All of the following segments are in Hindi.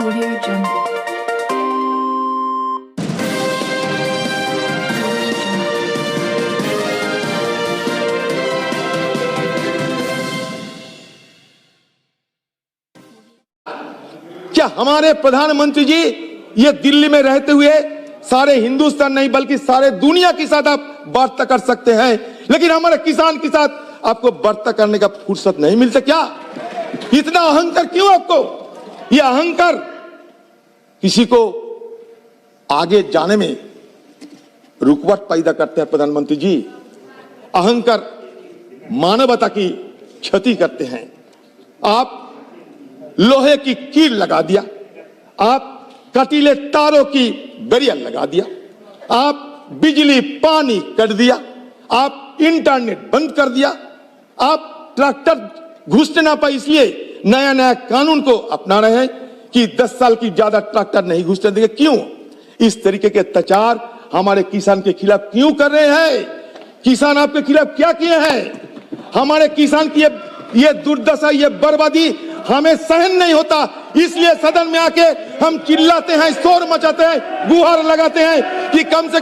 Audio Jungle. क्या हमारे प्रधानमंत्री जी ये दिल्ली में रहते हुए सारे हिंदुस्तान नहीं बल्कि सारे दुनिया के साथ आप वार्ता कर सकते हैं, लेकिन हमारे किसान के साथ आपको वार्ता करने का फुर्सत नहीं मिलता? क्या इतना अहंकार क्यों आपको? ये अहंकार किसी को आगे जाने में रुकावट पैदा करते हैं। प्रधानमंत्री जी, अहंकार मानवता की क्षति करते हैं। आप लोहे की कील लगा दिया, आप कटीले तारों की बैरियर लगा दिया, आप बिजली पानी काट दिया, आप इंटरनेट बंद कर दिया, आप ट्रैक्टर घुसने ना पाए इसलिए नया नया कानून को अपना रहे हैं कि 10 साल की ज्यादा ट्रैक्टर नहीं घुसने देंगे। क्यों इस तरीके के अत्याचार हमारे किसान के खिलाफ क्यों कर रहे हैं? किसान आपके खिलाफ क्या किए हैं? हमारे किसान की ये दुर्दशा, ये बर्बादी हमें सहन नहीं होता, इसलिए सदन में आके हम चिल्लाते हैं, शोर मचाते हैं, गुहार लगाते हैं कि कम से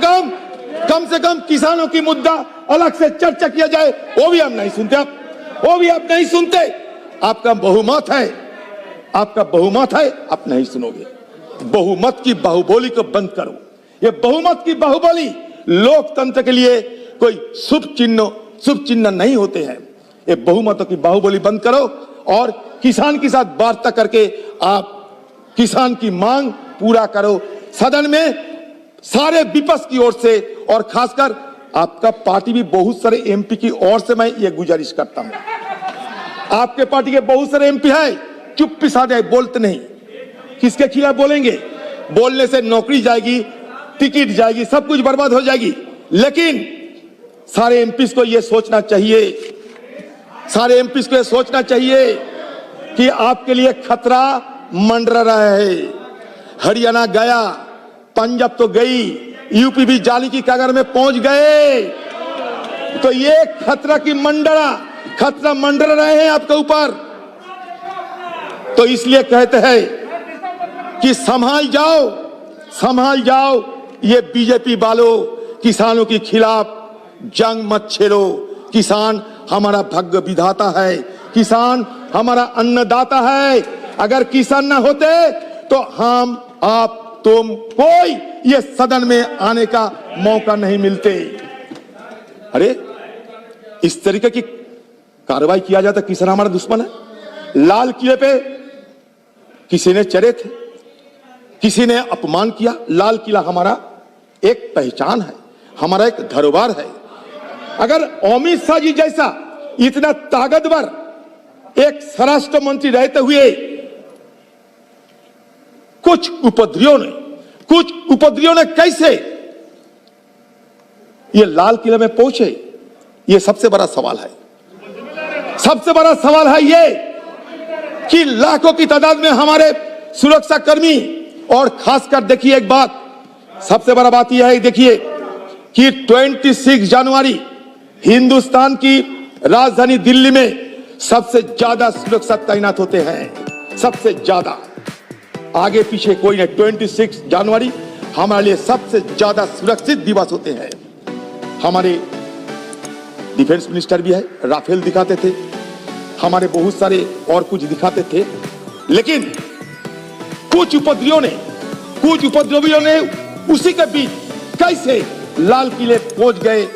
कम किसानों की मुद्दा अलग से चर्चा किया जाए। वो भी हम नहीं सुनते, वो भी आप नहीं सुनते। आपका बहुमत है, आप नहीं सुनोगे। बहुमत की बाहुबोली को बंद करो। ये बहुमत की बाहुबोली लोकतंत्र के लिए कोई शुभ चिन्ह नहीं होते हैं। ये बहुमतों की बाहुबली बंद करो और किसान के साथ वार्ता करके आप किसान की मांग पूरा करो। सदन में सारे विपक्ष की ओर से और खासकर आपका पार्टी भी बहुत सारे एमपी की ओर से मैं ये गुजारिश करता हूं। आपके पार्टी के बहुत सारे एमपी है, चुप पिसा जाए, बोलते नहीं। किसके खिलाफ बोलेंगे? बोलने से नौकरी जाएगी, टिकट जाएगी, सब कुछ बर्बाद हो जाएगी। लेकिन सारे एमपी को यह सोचना चाहिए, कि आपके लिए खतरा मंडरा रहा है। हरियाणा गया, पंजाब तो गई, यूपी भी जाली की कगार में पहुंच गए। तो ये खतरा मंडरा रहे हैं आपके ऊपर। तो इसलिए कहते हैं कि संभाल जाओ। ये बीजेपी वालों, किसानों के खिलाफ जंग मत छेड़ो। किसान हमारा भाग्य विधाता है, किसान हमारा अन्नदाता है। अगर किसान ना होते तो हम, आप, तुम, कोई ये सदन में आने का मौका नहीं मिलते। अरे इस तरीके की कार्रवाई किया जाता, किसान हमारा दुश्मन है। लाल किले पे किसी ने चढ़े थे, किसी ने अपमान किया। लाल किला हमारा एक पहचान है, हमारा एक धरोहर है। अगर अमित शाह जी जैसा इतना ताकतवर एक स्वराष्ट्र मंत्री रहते हुए कुछ उपद्रवियों ने कैसे ये लाल किले में पहुंचे, ये सबसे बड़ा सवाल है। सबसे बड़ा सवाल है ये कि लाखों की तादाद में हमारे सुरक्षा कर्मी, और खासकर देखिए एक बात, सबसे बड़ा बात यह है, देखिए कि 26 जनवरी हिंदुस्तान की राजधानी दिल्ली में सबसे ज्यादा सुरक्षा तैनात होते हैं, सबसे ज्यादा। आगे पीछे कोई नहीं। 26 जनवरी हमारे लिए सबसे ज्यादा सुरक्षित दिवस होते हैं। हमारे डिफेंस मिनिस्टर भी है, राफेल दिखाते थे, हमारे बहुत सारे और कुछ दिखाते थे। लेकिन कुछ उपद्रवियों ने उसी के बीच कैसे लाल किले पहुंच गए,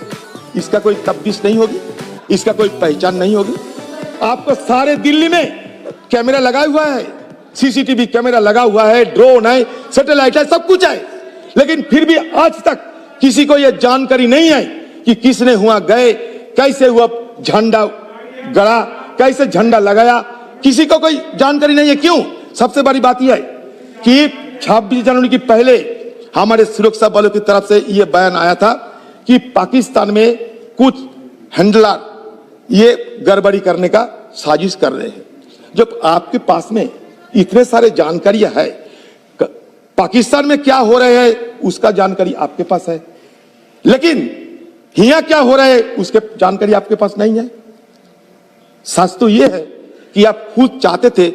इसका कोई तफ्तीश नहीं होगी, इसका कोई पहचान नहीं होगी। आपको सारे दिल्ली में कैमरा लगा हुआ है, सीसीटीवी कैमरा लगा हुआ है, ड्रोन है, सैटेलाइट है, सब कुछ है। लेकिन फिर भी आज तक किसी को यह जानकारी नहीं है कि किसने गए, कैसे हुआ, झंडा गड़ा, कैसे झंडा लगाया, किसी को कोई जानकारी नहीं है। क्यों? सबसे बड़ी बात यह है कि 26 जनवरी की पहले हमारे सुरक्षा बलों की तरफ से यह बयान आया था कि पाकिस्तान में कुछ हैंडलर ये गड़बड़ी करने का साजिश कर रहे हैं। जब आपके पास में इतने सारे जानकारियां है, पाकिस्तान में क्या हो रहे हैं उसका जानकारी आपके पास है, लेकिन यहाँ क्या हो रहा है उसके जानकारी आपके पास नहीं है। सच तो यह है कि आप खुद चाहते थे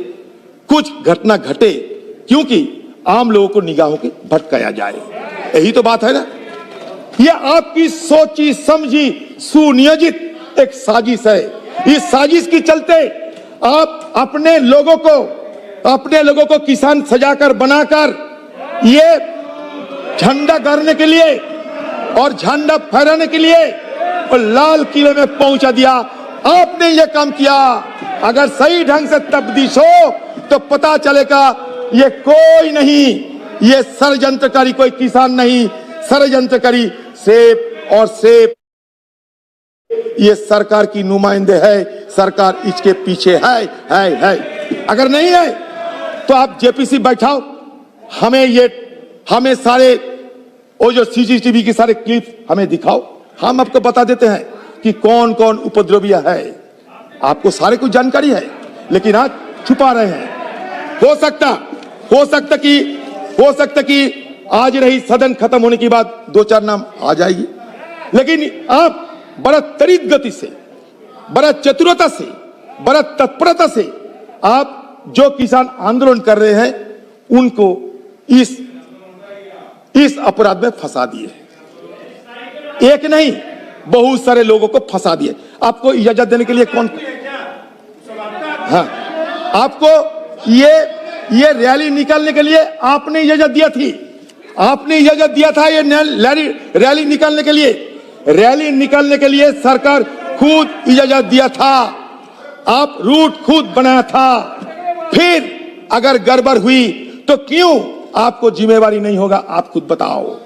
कुछ घटना घटे क्योंकि आम लोगों को निगाहों के भटकाया जाए। यही तो बात है ना। यह आपकी सोची समझी सुनियोजित एक साजिश है। इस साजिश की चलते आप अपने लोगों को किसान सजाकर बनाकर ये झंडा गाड़ने के लिए और झंडा फहराने के लिए और लाल किले में पहुंचा दिया। आपने ये काम किया। अगर सही ढंग से तफ्तीश हो तो पता चलेगा ये कोई नहीं, ये षड्यंत्रकारी कोई किसान नहीं, षड्यंत्रकारी सेब और सेब ये सरकार की नुमाइंदे है। सरकार इसके पीछे है। अगर नहीं है तो आप जेपीसी बैठाओ, हमें सारे वो जो सीसीटीवी की सारे क्लिप हमें दिखाओ, हम आपको बता देते हैं कि कौन कौन उपद्रवी है। आपको सारे कुछ जानकारी है, लेकिन आज छुपा रहे हैं। हो सकता कि आज रही सदन खत्म होने के बाद 2-4 नाम आ जाएगी, लेकिन आप बड़ा त्वरित गति से, बड़ा चतुरता से, बड़ा तत्परता से आप जो किसान आंदोलन कर रहे हैं उनको इस अपराध में फंसा दिए। एक नहीं, बहुत सारे लोगों को फंसा दिए। आपको इजाजत देने के लिए कौन? हाँ, आपको ये रैली निकालने के लिए आपने इजाजत दिया थी। आपने इजाजत दिया था ये रैली निकालने के लिए। रैली निकालने के लिए सरकार खुद इजाजत दिया था। आप रूट खुद बनाया था। फिर अगर गड़बड़ हुई तो क्यों आपको जिम्मेवारी नहीं होगा? आप खुद बताओ।